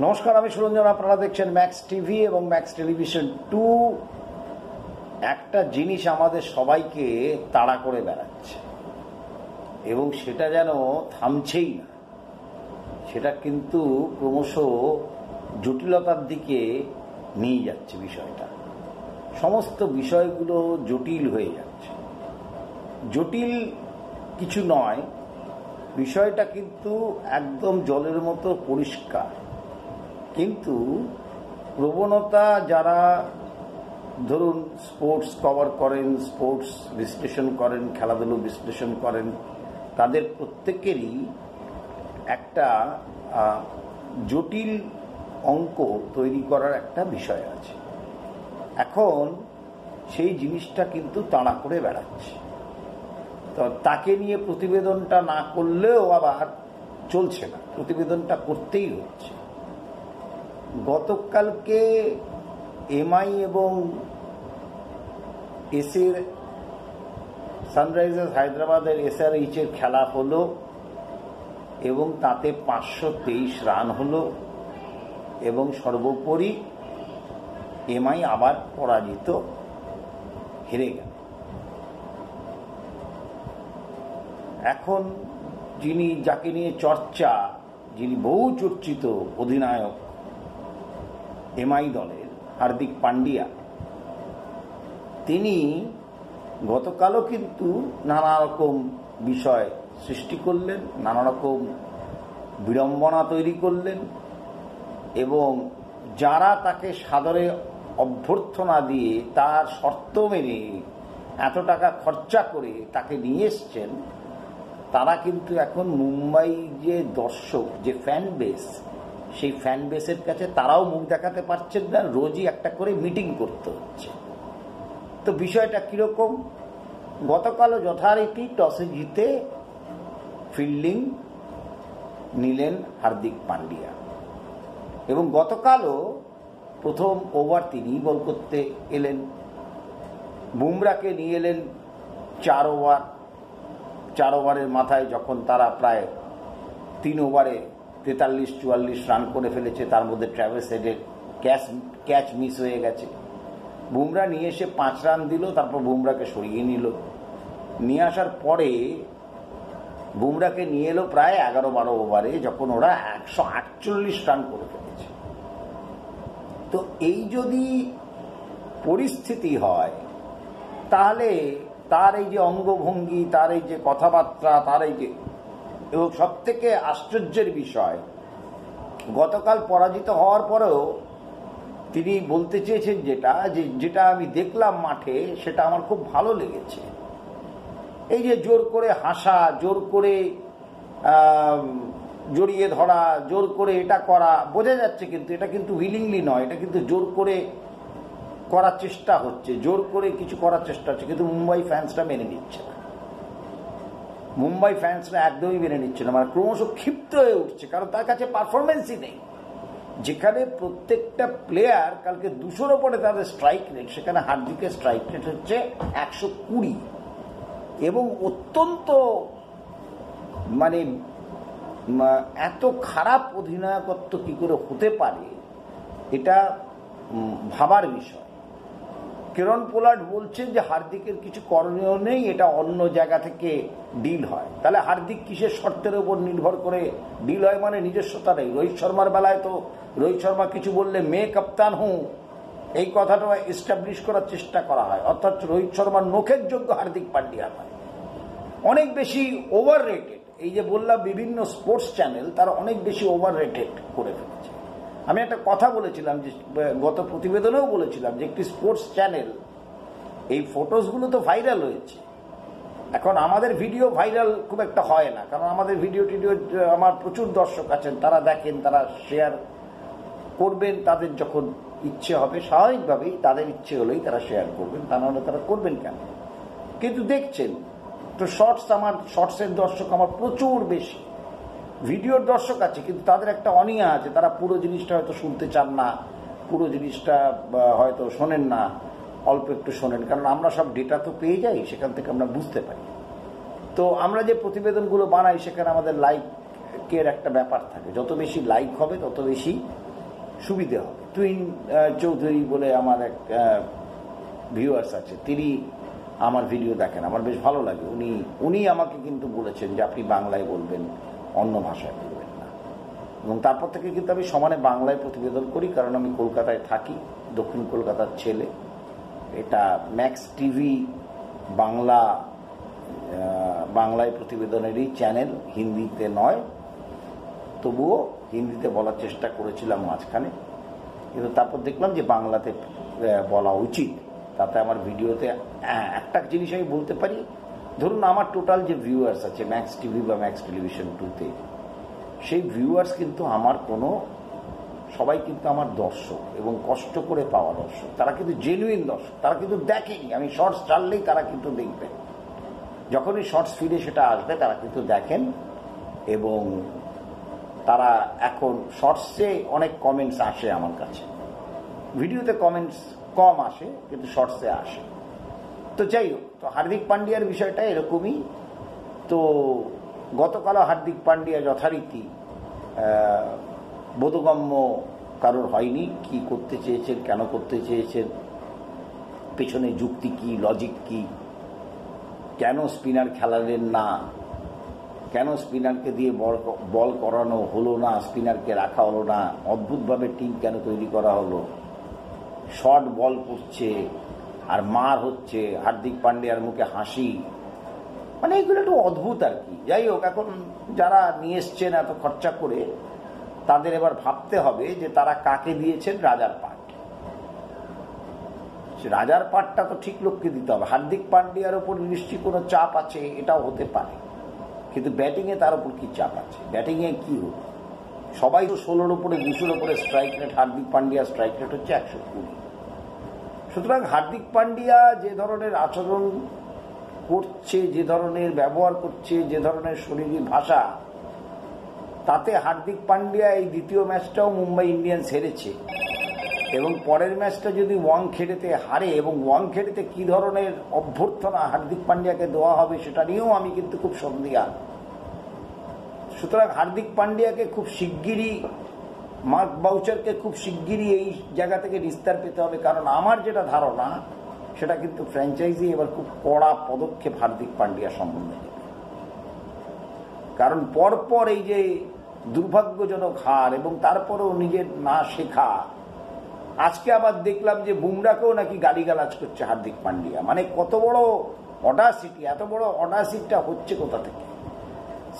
নমস্কার, আমি সুরঞ্জন। আপনারা দেখছেন ম্যাক্স টিভি এবং ম্যাক্স টেলিভিশন 2। একটা জিনিস আমাদের সবাইকে তাড়া করে বেড়াচ্ছে এবং সেটা যেন থামছেই না। সেটা কিন্তু ক্রমশ জটিলতার দিকে নিয়ে যাচ্ছে। বিষয়টা, সমস্ত বিষয়গুলো জটিল হয়ে যাচ্ছে। জটিল কিছু নয়, বিষয়টা কিন্তু একদম জলের মতো পরিষ্কার। কিন্তু প্রবণতা, যারা ধরুন স্পোর্টস কভার করেন, স্পোর্টস বিশ্লেষণ করেন, খেলাধুলো বিশ্লেষণ করেন, তাদের প্রত্যেকেরই একটা জটিল অঙ্ক তৈরি করার একটা বিষয় আছে। এখন সেই জিনিসটা কিন্তু তাড়া করে বেড়াচ্ছে। তো তাকে নিয়ে প্রতিবেদনটা না করলেও আবার চলছে না, প্রতিবেদনটা করতেই হচ্ছে। গতকালকে এমআই এবং এসের সানরাইজার্স হায়দ্রাবাদের এসআরএইচের খেলা হলো এবং তাতে 523 রান হলো এবং সর্বোপরি এমআই আবার পরাজিত, হেরে গেল। এখন যাকে নিয়ে চর্চা, যিনি বহু চর্চিত অধিনায়ক এমআই দলের, হার্দিক পান্ডিয়া, তিনি গতকালও কিন্তু নানা রকম বিষয় সৃষ্টি করলেন, নানা রকম বিড়ম্বনা তৈরি করলেন এবং যারা তাকে সাদরে অভ্যর্থনা দিয়ে তার শর্ত মেনে এত টাকা খরচা করে তাকে নিয়ে এসছেন, তারা কিন্তু এখন মুম্বাই যে দর্শক, যে ফ্যান বেস, সেই ফ্যান বেসের কাছে তারাও মুখ দেখাতে পারছেন না। রোজই একটা করে মিটিং করতে হচ্ছে। তো বিষয়টা কিরকম? গতকালও যথারীতি টসে জিতে ফিল্ডিং নিলেন হার্দিক পান্ডিয়া এবং গতকালও প্রথম ওভার তিনিই বল করতে এলেন। বুমরাকে নিয়ে এলেন 4 ওভার। 4 ওভারের মাথায় যখন তারা প্রায় 3 ওভারে 43-44 রান করে ফেলেছে, তার মধ্যে ট্র্যাভিস হেডের ক্যাচ মিস হয়ে গেছে। বুমরা নিয়ে এসে 5 রান দিল, তারপর বুমরাকে সরিয়ে নিয়ে আসার পরে বুমরাকে নিয়ে এলো প্রায় 11-12 ওভারে, যখন ওরা 148 রান করে ফেলেছে। তো এই যদি পরিস্থিতি হয়, তাহলে তার এই যে অঙ্গভঙ্গি, তার এই যে কথাবার্তা, তার এই যে, এবং সব থেকে আশ্চর্যের বিষয়, গতকাল পরাজিত হওয়ার পরেও তিনি বলতে চেয়েছেন যেটা আমি দেখলাম মাঠে, সেটা আমার খুব ভালো লেগেছে। এই যে জোর করে হাসা, জোর করে জড়িয়ে ধরা, জোর করে এটা করা, বোঝা যাচ্ছে কিন্তু এটা কিন্তু উইলিংলি নয়, এটা কিন্তু জোর করে করার চেষ্টা হচ্ছে, জোর করে কিছু করার চেষ্টা হচ্ছে। কিন্তু মুম্বাই ফ্যান্সরা মেনে নিচ্ছে না, মুম্বাই ফ্যান্সরা একদমই মেনে নিচ্ছে না, মানে ক্রমশ ক্ষিপ্ত হয়ে উঠছে, কারণ তার কাছে পারফরমেন্সই নেই। যেখানে প্রত্যেকটা প্লেয়ার কালকে 200-র ওপরে তাদের স্ট্রাইক রেট, সেখানে হার্দিকের স্ট্রাইক রেট হচ্ছে 120 এবং অত্যন্ত, মানে এত খারাপ অধিনায়কত্ব কি করে হতে পারে, এটা ভাবার বিষয়। কিরণ পোলার্ড বলছেন যে হার্দিকের কিছু করণীয় নেই, এটা অন্য জায়গা থেকে ডিল হয়। তাহলে হার্দিক কিসের শর্তের উপর নির্ভর করে ডিল হয়? মানে নিজস্বতা নেই। রোহিত শর্মার বেলায় তো রোহিত শর্মা কিছু বললে মে কাপ্তান হুঁ, এই কথাটা এস্টাবলিশ করার চেষ্টা করা হয়, অর্থাৎ রোহিত শর্মার নখের যোগ্য হার্দিক পান্ডিয়া হয়। অনেক বেশি ওভার রেটেড। এই যে বললাম, বিভিন্ন স্পোর্টস চ্যানেল তারা অনেক বেশি ওভার রেটেড করে ফেলেছে। আমি একটা কথা বলেছিলাম, যে গত প্রতিবেদনেও বলেছিলাম, যে একটি স্পোর্টস চ্যানেল, এই ফটোসগুলো তো ভাইরাল হয়েছে। এখন আমাদের ভিডিও ভাইরাল খুব একটা হয় না, কারণ আমাদের ভিডিও আমার প্রচুর দর্শক আছেন, তারা দেখেন, তারা শেয়ার করবেন তাদের যখন ইচ্ছে হবে, স্বাভাবিকভাবেই তাদের ইচ্ছে হলেই তারা শেয়ার করবেন, তা নাহলে তারা করবেন কেন? কিন্তু দেখছেন তো শর্টসের দর্শক আমার প্রচুর বেশি, ভিডিওর দর্শক আছে, কিন্তু তাদের একটা অনীহা আছে, তারা পুরো জিনিসটা হয়তো শুনতে চান না, পুরো জিনিসটা হয়তো শোনেন না, অল্প একটু শোনেন, কারণ আমরা সব ডেটা তো পেয়ে যাই, সেখান থেকে আমরা বুঝতে পারি। তো আমরা যে প্রতিবেদনগুলো বানাই, সেখানে আমাদের লাইকের একটা ব্যাপার থাকে, যত বেশি লাইক হবে তত বেশি সুবিধে হবে। টুইন চৌধুরী বলে আমার এক ভিউয়ার্স আছে, তিনি আমার ভিডিও দেখেন, আমার বেশ ভালো লাগে। উনি আমাকে কিন্তু বলেছেন যে আপনি বাংলায় বলবেন, অন্য ভাষায় বলবেন না। এবং তারপর থেকে কিন্তু আমি সমানে বাংলায় প্রতিবেদন করি, কারণ আমি কলকাতায় থাকি, দক্ষিণ কলকাতার ছেলে। এটা ম্যাক্স টিভি বাংলায় প্রতিবেদনেরই চ্যানেল, হিন্দিতে নয়। তবুও হিন্দিতে বলার চেষ্টা করেছিলাম মাঝখানে, কিন্তু তারপর দেখলাম যে বাংলাতে বলা উচিত। তাতে আমার ভিডিওতে একটা জিনিস আমি বলতে পারি, ধরুন আমার টোটাল যে ভিউয়ার্স আছে ম্যাক্স টিভি বা ম্যাক্স টেলিভিশন 2-তে, সেই ভিউয়ার্স কিন্তু সবাই কিন্তু আমার দর্শক, এবং কষ্ট করে পাওয়া দর্শক। তারা কিন্তু জেনুইন দর্শক, তারা কিন্তু দেখেনি। আমি শর্টস চাললেই তারা কিন্তু দেখবেন, যখনই শর্টস ফিডে সেটা আসবে তারা কিন্তু দেখেন। এবং তারা এখন শর্টসে অনেক কমেন্টস আসে আমার কাছে, ভিডিওতে কমেন্টস কম আসে কিন্তু শর্টসে আসে। তো যাই হোক, তো হার্দিক পান্ডিয়ার বিষয়টা এরকমই। তো গতকালও হার্দিক পান্ডিয়া যথারীতি বোধগম্য কারোর হয়নি, কি করতে চেয়েছেন, কেন করতে চেয়েছেন, পেছনে যুক্তি কি, লজিক কি, কেন স্পিনার খেলালেন না, কেন স্পিনারকে দিয়ে বল করানো হলো না, স্পিনারকে রাখা হলো না, অদ্ভুতভাবে টিম কেন তৈরি করা হলো, শর্ট বল করছে আর মার হচ্ছে, হার্দিক পান্ডিয়ার মুখে হাসি, মানে এগুলো একটু অদ্ভুত আর কি। যাই হোক, এখন যারা নিয়ে এসছেন এত খরচা করে, তাদের এবার ভাবতে হবে যে তারা কাকে দিয়েছেন রাজার পাট। রাজার পাটটা তো ঠিক লোককে দিতে হবে। হার্দিক পান্ডিয়ার ওপর নিশ্চয়ই কোনো চাপ আছে, এটাও হতে পারে, কিন্তু ব্যাটিংয়ে তার উপর কি চাপ আছে? ব্যাটিংয়ে কি হলো? সবাই তো 16-র উপরে 20-র উপরে স্ট্রাইক রেট, হার্দিক পান্ডিয়ার স্ট্রাইক রেট হচ্ছে 120। সুতরাং হার্দিক পান্ডিয়া যে ধরনের আচরণ করছে, যে ধরনের ব্যবহার করছে, যে ধরনের শরীরী ভাষা, তাতে হার্দিক পান্ডিয়া এই দ্বিতীয় ম্যাচটাও মুম্বাই ইন্ডিয়ান্স হেরেছে, এবং পরের ম্যাচটা যদি ওয়াংখেড়েতে হারে, এবং ওয়াংখেড়েতে কি ধরনের অভ্যর্থনা হার্দিক পান্ডিয়াকে দেওয়া হবে সেটা নিয়েও আমি কিন্তু খুব সন্দিহান। সুতরাং হার্দিক পান্ডিয়াকে খুব শিগগিরই, মার্ক বাউচারকে খুব শিগগিরই এই জায়গা থেকে নিস্তার পেতে হবে, কারণ আমার যেটা ধারণা সেটা কিন্তু ফ্র্যাঞ্চাইজি এবার খুব কড়া পদক্ষেপ হার্দিক পান্ডিয়া সম্বন্ধে নেবে। কারণ পরপর এই যে দুর্ভাগ্যজনক হার, এবং তারপরেও নিজের না শেখা, আজকে আবার দেখলাম যে বুমরাকেও নাকি গালিগালাজ করছে হার্দিক পান্ডিয়া। মানে কত বড় অডাসিটি, এত বড় অডাসিটিটা হচ্ছে কোথা থেকে?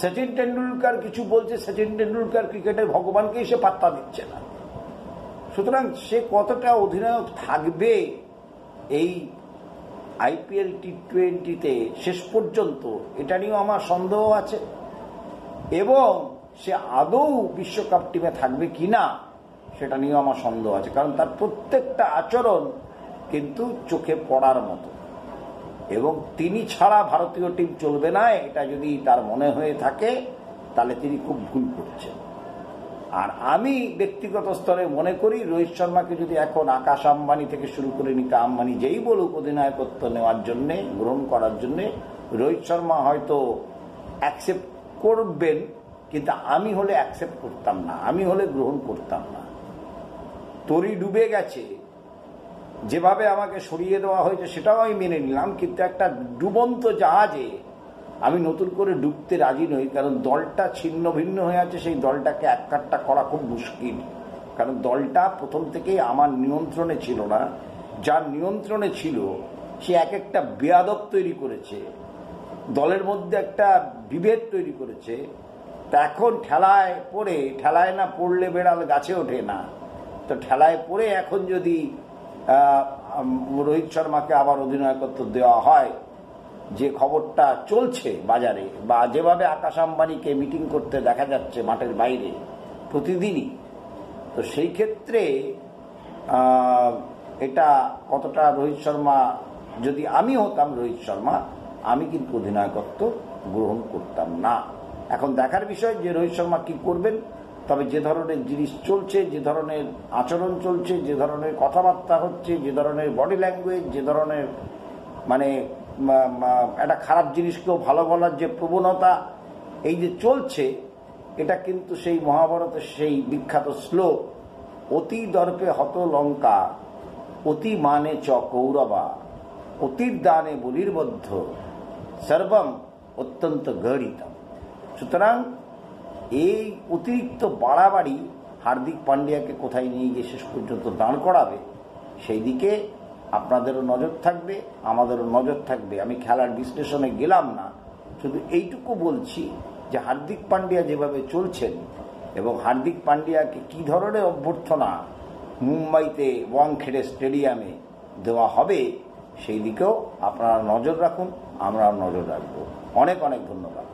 সচিন টেন্ডুলকার কিছু বলছে, সচিন টেন্ডুলকার ক্রিকেটের ভগবানকেই সে পাত্তা দিচ্ছে না। সুতরাং সে কতটা অধিনায়ক থাকবে এই আইপিএল টি20-তে শেষ পর্যন্ত, এটা নিয়েও আমার সন্দেহ আছে। এবং সে আদৌ বিশ্বকাপ টিমে থাকবে কিনা সেটা নিয়েও আমার সন্দেহ আছে, কারণ তার প্রত্যেকটা আচরণ কিন্তু চোখে পড়ার মতো। এবং তিনি ছাড়া ভারতীয় টিম চলবে না, এটা যদি তার মনে হয়ে থাকে তাহলে তিনি খুব ভুল করছেন। আর আমি ব্যক্তিগত স্তরে মনে করি রোহিত শর্মাকে যদি এখন আকাশ আম্বানি থেকে শুরু করে নিকা আম্বানি যেই বলুক অধিনায়কত্ব নেওয়ার জন্যে, গ্রহণ করার জন্যে, রোহিত শর্মা হয়তো অ্যাকসেপ্ট করবেন, কিন্তু আমি হলে অ্যাকসেপ্ট করতাম না, আমি হলে গ্রহণ করতাম না। তরি ডুবে গেছে, যেভাবে আমাকে সরিয়ে দেওয়া হয়েছে সেটাও আমি মেনে নিলাম, কিন্তু একটা ডুবন্ত জাহাজে আমি নতুন করে ডুবতে রাজি নই, কারণ দলটা ছিন্ন ভিন্ন হয়ে আছে। সেই দলটাকে এককাট্টা করা খুব মুশকিল, কারণ দলটা প্রথম থেকেই আমার নিয়ন্ত্রণে ছিল না। যার নিয়ন্ত্রণে ছিল সে এক একটা বেয়াদব তৈরি করেছে, দলের মধ্যে একটা বিভেদ তৈরি করেছে। তা এখন ঠেলায় পড়ে, ঠেলায় না পড়লে বেড়াল গাছে ওঠে না, তো ঠেলায় পড়ে এখন যদি রোহিত শর্মাকে আবার অধিনায়কত্ব দেওয়া হয়, যে খবরটা চলছে বাজারে, বা যেভাবে আকাশ আম্বানিকে মিটিং করতে দেখা যাচ্ছে মাঠের বাইরে প্রতিদিনই, তো সেই ক্ষেত্রে এটা কতটা রোহিত শর্মা, যদি আমি হতাম রোহিত শর্মা, আমি কিন্তু অধিনায়কত্ব গ্রহণ করতাম না। এখন দেখার বিষয় যে রোহিত শর্মা কি করবেন। তবে যে ধরনের জিনিস চলছে, যে ধরনের আচরণ চলছে, যে ধরনের কথাবার্তা হচ্ছে, যে ধরনের বডি ল্যাঙ্গুয়েজ, যে ধরনের মানে একটা খারাপ জিনিসকেও ভালো বলার যে প্রবণতা এই যে চলছে, এটা কিন্তু সেই মহাভারতের সেই বিখ্যাত শ্লোক অতি দর্পে হত লঙ্কা, অতি মানে চ কৌরবা, অতির দানে বলির্বদ্ধ, সর্বম অত্যন্ত গড়িত। সুতরাং এই অতিরিক্ত বাড়াবাড়ি হার্দিক পান্ডিয়াকে কোথায় নিয়ে গিয়ে শেষ পর্যন্ত দাঁড় করাবে, সেই দিকে আপনাদেরও নজর থাকবে, আমাদেরও নজর থাকবে। আমি খেলার বিশ্লেষণে গেলাম না, শুধু এইটুকু বলছি যে হার্দিক পান্ডিয়া যেভাবে চলছেন এবং হার্দিক পান্ডিয়াকে কি ধরনের অভ্যর্থনা মুম্বাইতে ওয়াংখেড়ে স্টেডিয়ামে দেওয়া হবে, সেই দিকেও আপনারা নজর রাখুন, আমরাও নজর রাখবো। অনেক অনেক ধন্যবাদ।